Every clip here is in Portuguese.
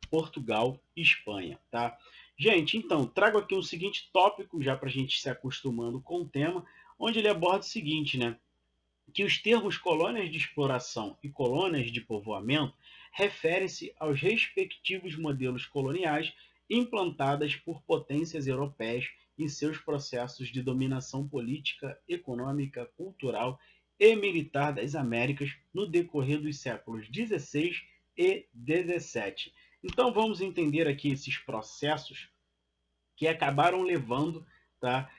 Portugal e Espanha, tá? Gente, então, trago aqui um seguinte tópico, já para a gente se acostumando com o tema, onde ele aborda o seguinte, né? Que os termos colônias de exploração e colônias de povoamento referem-se aos respectivos modelos coloniais implantadas por potências europeias em seus processos de dominação política, econômica, cultural e militar das Américas no decorrer dos séculos XVI e XVII. Então vamos entender aqui esses processos que acabaram levando, tá,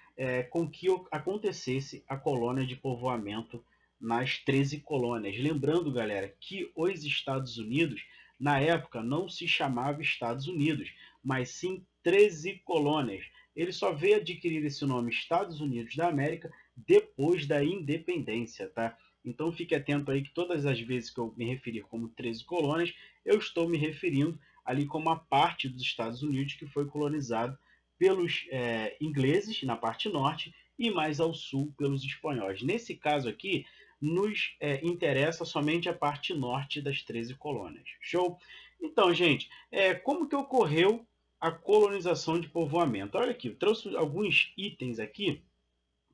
com que acontecesse a colônia de povoamento nas 13 colônias. Lembrando, galera, que os Estados Unidos, na época, não se chamava Estados Unidos, mas sim 13 colônias. Ele só veio adquirir esse nome Estados Unidos da América depois da independência, tá? Então fique atento aí que todas as vezes que eu me referir como 13 colônias, eu estou me referindo ali como a parte dos Estados Unidos que foi colonizado pelos ingleses na parte norte e mais ao sul pelos espanhóis. Nesse caso aqui, nos interessa somente a parte norte das 13 colônias. Show? Então, gente, como que ocorreu a colonização de povoamento? Olha aqui, eu trouxe alguns itens aqui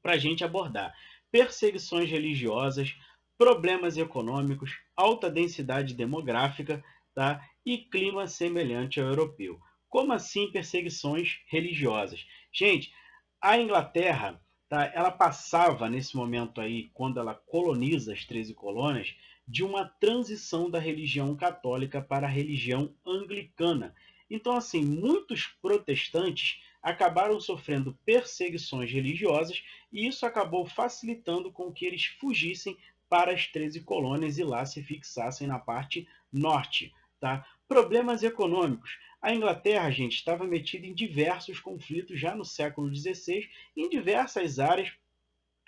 para a gente abordar. Perseguições religiosas, problemas econômicos, alta densidade demográfica, tá? E clima semelhante ao europeu. Como assim perseguições religiosas? Gente, a Inglaterra, tá, ela passava nesse momento aí, quando ela coloniza as 13 colônias, de uma transição da religião católica para a religião anglicana. Então, assim, muitos protestantes acabaram sofrendo perseguições religiosas e isso acabou facilitando com que eles fugissem para as 13 colônias e lá se fixassem na parte norte. Tá? Problemas econômicos. A Inglaterra, gente, estava metida em diversos conflitos já no século XVI, em diversas áreas.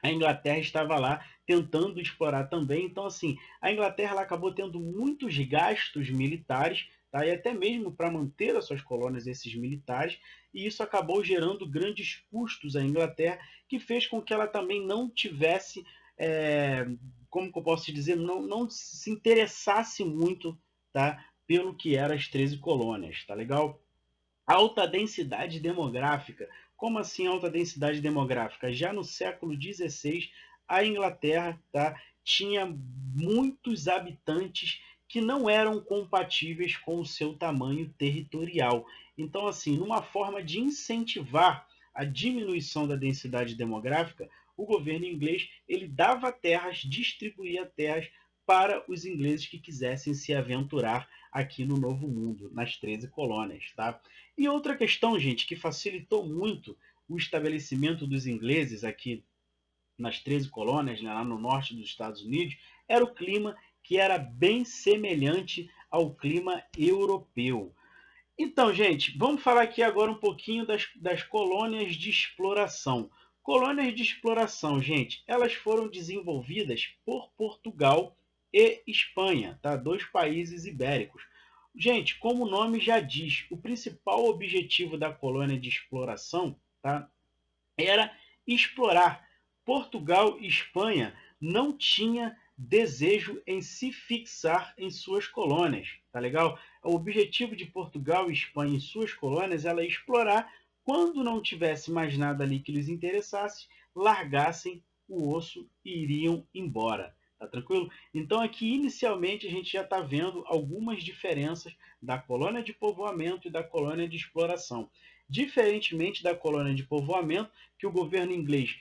A Inglaterra estava lá tentando explorar também. Então, assim, a Inglaterra ela acabou tendo muitos gastos militares, tá? E até mesmo para manter as suas colônias, esses militares, e isso acabou gerando grandes custos à Inglaterra, que fez com que ela também não tivesse, como que eu posso dizer, não se interessasse muito, tá? Pelo que eram as 13 colônias, tá legal? Alta densidade demográfica. Como assim alta densidade demográfica? Já no século XVI, a Inglaterra, tá, tinha muitos habitantes que não eram compatíveis com o seu tamanho territorial. Então, assim, numa forma de incentivar a diminuição da densidade demográfica, o governo inglês ele dava terras, distribuía terras para os ingleses que quisessem se aventurar aqui no Novo Mundo, nas 13 colônias, tá? E outra questão, gente, que facilitou muito o estabelecimento dos ingleses aqui nas 13 colônias, né, lá no norte dos Estados Unidos, era o clima que era bem semelhante ao clima europeu. Então, gente, vamos falar aqui agora um pouquinho das colônias de exploração. Colônias de exploração, gente, elas foram desenvolvidas por Portugal e Espanha, tá? Dois países ibéricos. Gente, como o nome já diz, o principal objetivo da colônia de exploração, tá, era explorar. Portugal e Espanha não tinha desejo em se fixar em suas colônias, tá legal? O objetivo de Portugal e Espanha em suas colônias era explorar. Quando não tivesse mais nada ali que lhes interessasse, largassem o osso e iriam embora. Tá tranquilo? Então aqui inicialmente a gente já está vendo algumas diferenças da colônia de povoamento e da colônia de exploração. Diferentemente da colônia de povoamento, que o governo inglês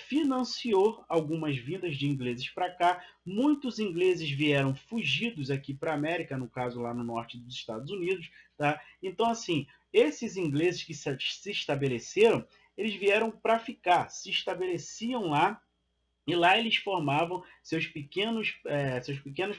financiou algumas vindas de ingleses para cá. Muitos ingleses vieram fugidos aqui para a América, no caso lá no norte dos Estados Unidos. Tá? Então, assim, esses ingleses que se estabeleceram, eles vieram para ficar, se estabeleciam lá e lá eles formavam seus pequenos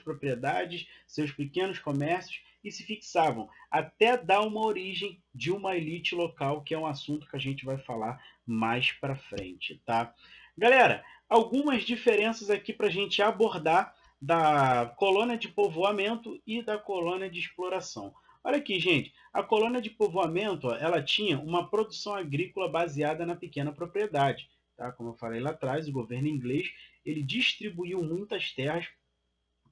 propriedades, seus pequenos comércios e se fixavam até dar uma origem de uma elite local, que é um assunto que a gente vai falar mais para frente, tá? Galera, algumas diferenças aqui para a gente abordar da colônia de povoamento e da colônia de exploração. Olha aqui, gente, a colônia de povoamento, ela tinha uma produção agrícola baseada na pequena propriedade. Tá? Como eu falei lá atrás, o governo inglês ele distribuiu muitas terras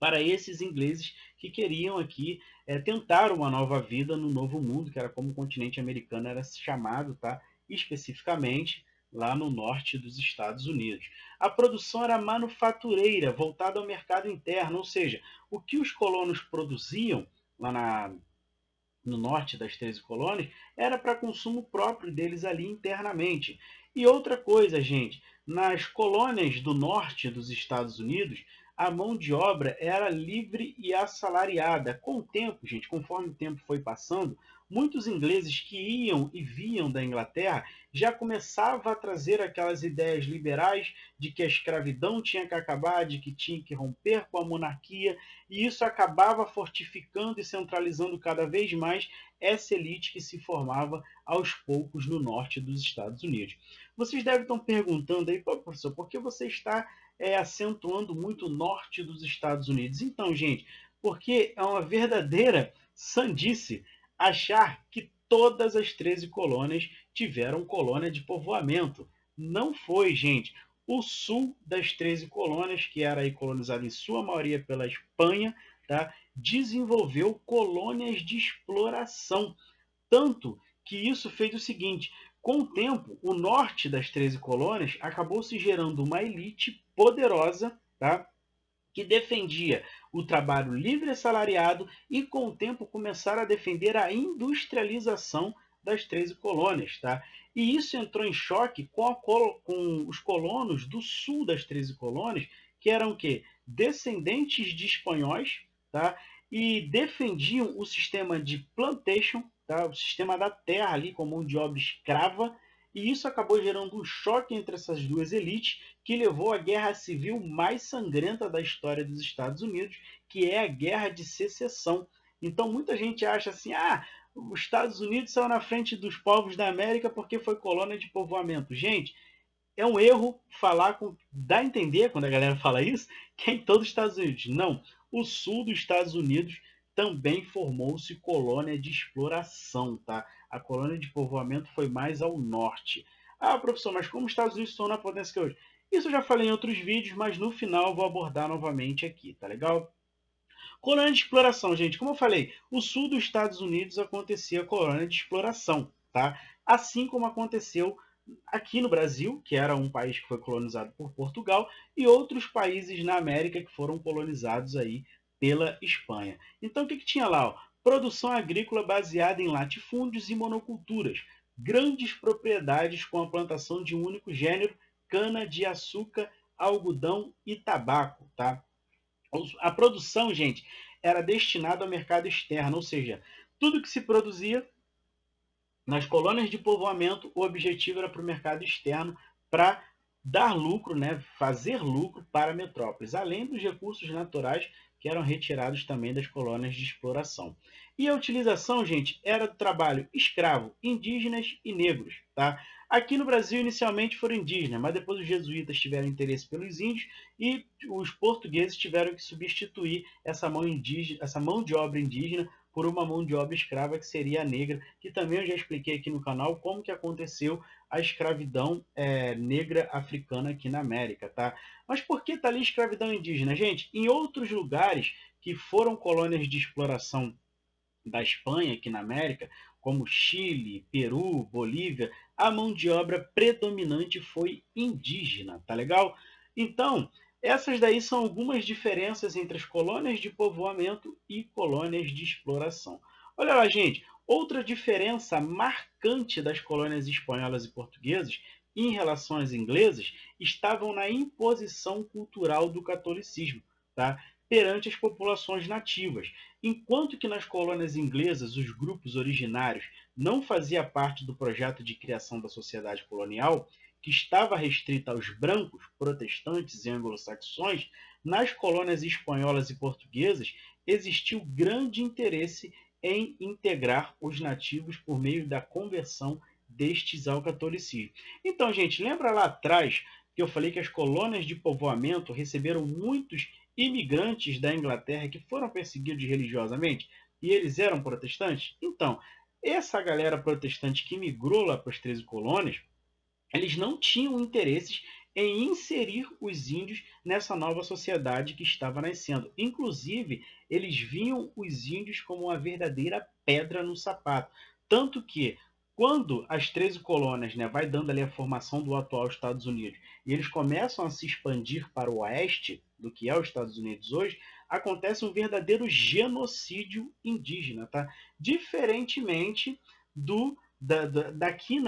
para esses ingleses que queriam aqui tentar uma nova vida no Novo Mundo, que era como o continente americano era chamado, tá? Especificamente lá no norte dos Estados Unidos. A produção era manufatureira, voltada ao mercado interno, ou seja, o que os colonos produziam lá no norte das 13 colônias, era para consumo próprio deles ali internamente. E outra coisa, gente, nas colônias do norte dos Estados Unidos, a mão de obra era livre e assalariada. Com o tempo, gente, conforme o tempo foi passando, muitos ingleses que iam e vinham da Inglaterra já começavam a trazer aquelas ideias liberais de que a escravidão tinha que acabar, de que tinha que romper com a monarquia, e isso acabava fortificando e centralizando cada vez mais essa elite que se formava aos poucos no norte dos Estados Unidos. Vocês devem estar perguntando aí, pô, professor, por que você está acentuando muito o norte dos Estados Unidos? Então, gente, porque é uma verdadeira sandice achar que todas as 13 colônias tiveram colônia de povoamento. Não foi, gente. O sul das 13 colônias, que era aí colonizado em sua maioria pela Espanha, tá, desenvolveu colônias de exploração. Tanto que isso fez o seguinte: com o tempo, o norte das 13 colônias acabou se gerando uma elite poderosa, tá, que defendia o trabalho livre e assalariado e, com o tempo, começaram a defender a industrialização das 13 colônias. Tá? E isso entrou em choque com os colonos do sul das 13 colônias, que eram o quê? Descendentes de espanhóis, tá? E defendiam o sistema de plantation, tá? O sistema da terra ali com mão de obra escrava, e isso acabou gerando um choque entre essas duas elites, que levou à guerra civil mais sangrenta da história dos Estados Unidos, que é a Guerra de Secessão. Então muita gente acha assim, os Estados Unidos saiu na frente dos povos da América porque foi colônia de povoamento. Gente, é um erro falar dá a entender quando a galera fala isso, que é em todos os Estados Unidos. Não, o sul dos Estados Unidos também formou-se colônia de exploração, tá? A colônia de povoamento foi mais ao norte. Ah, professor, mas como os Estados Unidos estão na potência que é hoje? Isso eu já falei em outros vídeos, mas no final eu vou abordar novamente aqui, tá legal? Colônia de exploração, gente, como eu falei, o sul dos Estados Unidos acontecia colônia de exploração, tá? Assim como aconteceu aqui no Brasil, que era um país que foi colonizado por Portugal, e outros países na América que foram colonizados aí pela Espanha. Então o que tinha lá? Ó? Produção agrícola baseada em latifúndios e monoculturas, grandes propriedades com a plantação de um único gênero, cana-de-açúcar, algodão e tabaco, tá? A produção, gente, era destinada ao mercado externo, ou seja, tudo que se produzia nas colônias de povoamento, o objetivo era para o mercado externo, para dar lucro, né, fazer lucro para a metrópolis, além dos recursos naturais que eram retirados também das colônias de exploração. E a utilização, gente, era do trabalho escravo, indígenas e negros. Tá? Aqui no Brasil, inicialmente foram indígenas, mas depois os jesuítas tiveram interesse pelos índios e os portugueses tiveram que substituir essa mão de obra indígena por uma mão de obra escrava que seria a negra, que também eu já expliquei aqui no canal como que aconteceu a escravidão negra africana aqui na América, tá? Mas por que está ali escravidão indígena? Gente, em outros lugares que foram colônias de exploração da Espanha aqui na América, como Chile, Peru, Bolívia, a mão de obra predominante foi indígena, tá legal? Então, essas daí são algumas diferenças entre as colônias de povoamento e colônias de exploração. Olha lá, gente, outra diferença marcante das colônias espanholas e portuguesas em relação às inglesas estavam na imposição cultural do catolicismo, tá? Perante as populações nativas. Enquanto que nas colônias inglesas os grupos originários não faziam parte do projeto de criação da sociedade colonial, que estava restrita aos brancos, protestantes e anglo-saxões, nas colônias espanholas e portuguesas existiu grande interesse em integrar os nativos por meio da conversão destes ao catolicismo. Então, gente, lembra lá atrás que eu falei que as colônias de povoamento receberam muitos imigrantes da Inglaterra que foram perseguidos religiosamente e eles eram protestantes? Então, essa galera protestante que migrou lá para as 13 colônias, eles não tinham interesses em inserir os índios nessa nova sociedade que estava nascendo. Inclusive, eles viam os índios como uma verdadeira pedra no sapato. Tanto que, quando as 13 colônias, né, vai dando ali a formação do atual Estados Unidos, e eles começam a se expandir para o oeste do que é os Estados Unidos hoje, acontece um verdadeiro genocídio indígena, tá? Diferentemente daqui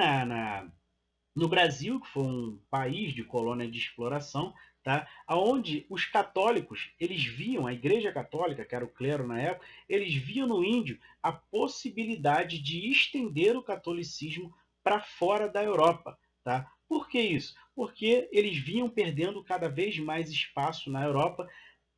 no Brasil, que foi um país de colônia de exploração, tá? Onde os católicos, eles viam, a Igreja Católica, que era o clero na época, eles viam no índio a possibilidade de estender o catolicismo para fora da Europa. Tá? Por que isso? Porque eles vinham perdendo cada vez mais espaço na Europa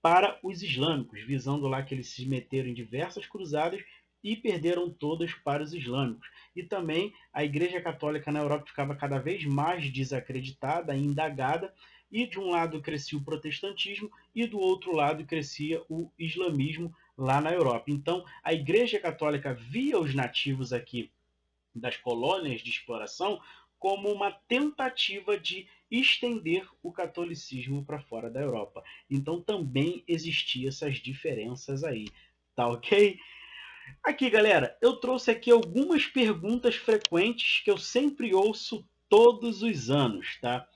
para os islâmicos, visando lá que eles se meteram em diversas cruzadas e perderam todas para os islâmicos. E também a Igreja Católica na Europa ficava cada vez mais desacreditada, indagada, e de um lado crescia o protestantismo e do outro lado crescia o islamismo lá na Europa. Então a Igreja Católica via os nativos aqui das colônias de exploração como uma tentativa de estender o catolicismo para fora da Europa. Então também existiam essas diferenças aí, tá ok? Aqui, galera, eu trouxe aqui algumas perguntas frequentes que eu sempre ouço todos os anos, tá?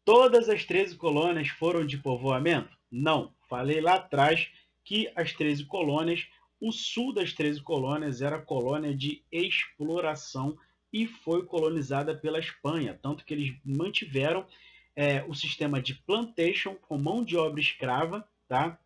Todas as 13 colônias foram de povoamento? Não. Falei lá atrás que as 13 colônias, o sul das 13 colônias era colônia de exploração e foi colonizada pela Espanha, tanto que eles mantiveram o sistema de plantation com mão de obra escrava, tá?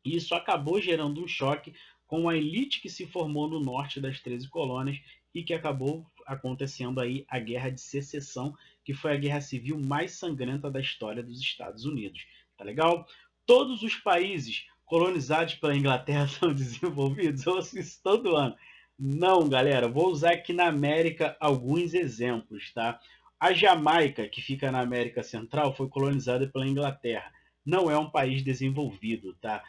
E isso acabou gerando um choque com a elite que se formou no norte das 13 colônias e que acabou acontecendo aí a Guerra de Secessão, que foi a guerra civil mais sangrenta da história dos Estados Unidos. Tá legal? Todos os países colonizados pela Inglaterra são desenvolvidos? Eu ouço isso todo ano. Não, galera. Vou usar aqui na América alguns exemplos, tá? A Jamaica, que fica na América Central, foi colonizada pela Inglaterra. Não é um país desenvolvido, tá?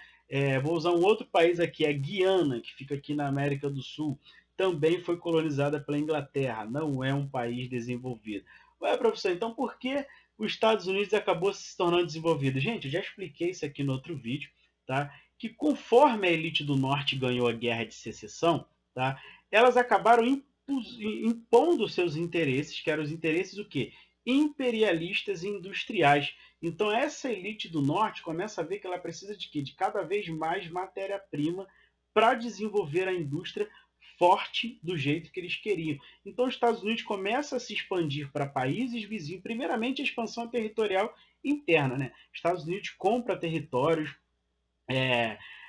Vou usar um outro país aqui, a Guiana, que fica aqui na América do Sul. Também foi colonizada pela Inglaterra. Não é um país desenvolvido. Ué, professor, então por que os Estados Unidos acabou se tornando desenvolvido? Gente, eu já expliquei isso aqui no outro vídeo, tá? Que conforme a elite do norte ganhou a guerra de secessão, tá? Elas acabaram impondo seus interesses, que eram os interesses o quê? Imperialistas e industriais. Então essa elite do norte começa a ver que ela precisa de quê? De cada vez mais matéria-prima para desenvolver a indústria forte do jeito que eles queriam. Então os Estados Unidos começam a se expandir para países vizinhos, primeiramente a expansão territorial interna, né? Estados Unidos compra territórios,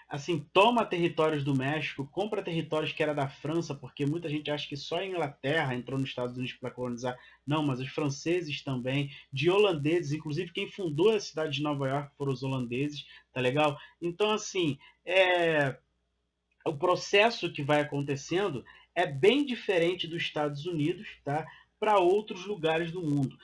assim, toma territórios do México, compra territórios que era da França, porque muita gente acha que só a Inglaterra entrou nos Estados Unidos para colonizar. Não, mas os franceses também, de holandeses, inclusive quem fundou a cidade de Nova York foram os holandeses, tá legal? Então, assim, o processo que vai acontecendo é bem diferente dos Estados Unidos, tá? Para outros lugares do mundo.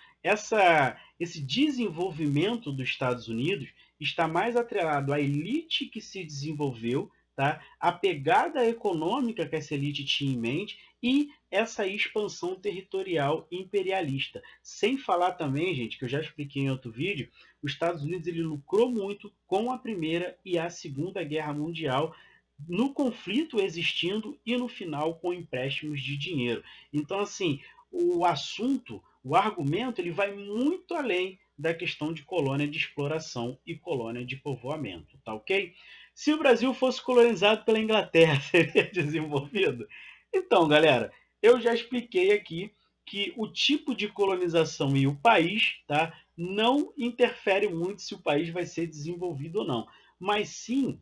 Esse desenvolvimento dos Estados Unidos está mais atrelado à elite que se desenvolveu, tá? A pegada econômica que essa elite tinha em mente e essa expansão territorial imperialista. Sem falar também, gente, que eu já expliquei em outro vídeo, os Estados Unidos ele lucrou muito com a Primeira e a Segunda Guerra Mundial, no conflito existindo e no final com empréstimos de dinheiro. Então, assim, o assunto, o argumento, ele vai muito além da questão de colônia de exploração e colônia de povoamento, tá ok? Se o Brasil fosse colonizado pela Inglaterra, seria desenvolvido? Então, galera, eu já expliquei aqui que o tipo de colonização e o país, tá, não interfere muito se o país vai ser desenvolvido ou não, mas sim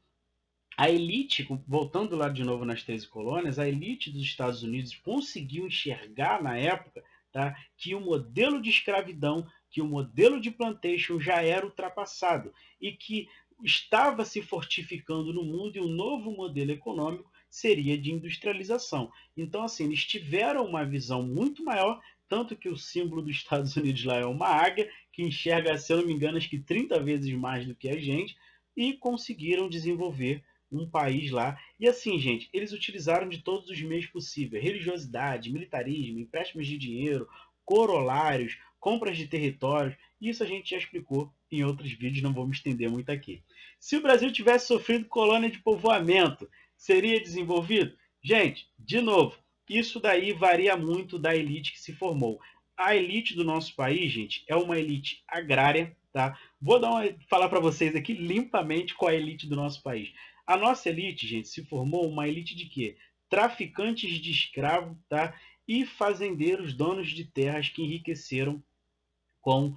a elite, voltando lá de novo nas 13 colônias, a elite dos Estados Unidos conseguiu enxergar na época, tá, que o modelo de escravidão, que o modelo de plantation já era ultrapassado e que estava se fortificando no mundo e um novo modelo econômico seria de industrialização. Então, assim, eles tiveram uma visão muito maior, tanto que o símbolo dos Estados Unidos lá é uma águia, que enxerga, se eu não me engano, acho que 30 vezes mais do que a gente, e conseguiram desenvolver um país lá. E assim, gente, eles utilizaram de todos os meios possíveis: religiosidade, militarismo, empréstimos de dinheiro, corolários, compras de territórios. Isso a gente já explicou em outros vídeos, não vou me estender muito aqui. Se o Brasil tivesse sofrido colônia de povoamento, seria desenvolvido? Gente, de novo, isso daí varia muito da elite que se formou. A elite do nosso país, gente, é uma elite agrária, tá? Falar para vocês aqui limpamente qual é a elite do nosso país. A nossa elite, gente, se formou uma elite de quê? Traficantes de escravo, tá? E fazendeiros, donos de terras que enriqueceram com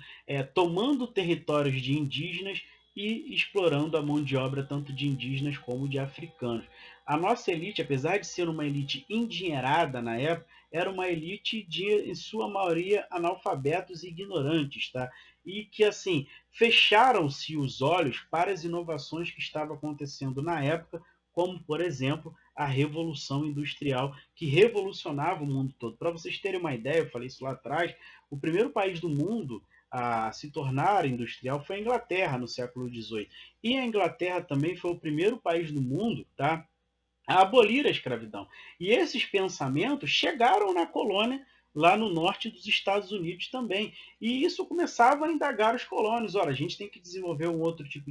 tomando territórios de indígenas e explorando a mão de obra tanto de indígenas como de africanos. A nossa elite, apesar de ser uma elite endinheirada na época, era uma elite de, em sua maioria, analfabetos e ignorantes, tá? E que, assim, fecharam-se os olhos para as inovações que estavam acontecendo na época, como, por exemplo, a Revolução Industrial, que revolucionava o mundo todo. Para vocês terem uma ideia, eu falei isso lá atrás, o primeiro país do mundo a se tornar industrial foi a Inglaterra no século XVIII. E a Inglaterra também foi o primeiro país do mundo, tá, a abolir a escravidão. E esses pensamentos chegaram na colônia lá no norte dos Estados Unidos também. E isso começava a indagar os colônios. Ora, a gente tem que desenvolver um outro tipo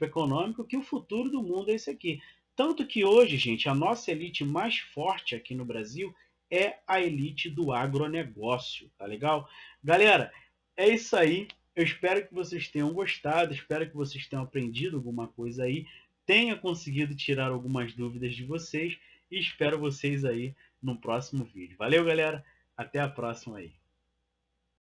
econômico, que o futuro do mundo é esse aqui. Tanto que hoje, gente, a nossa elite mais forte aqui no Brasil é a elite do agronegócio, tá legal? Galera, é isso aí. Eu espero que vocês tenham gostado, espero que vocês tenham aprendido alguma coisa aí, tenha conseguido tirar algumas dúvidas de vocês e espero vocês aí no próximo vídeo. Valeu, galera. Até a próxima aí.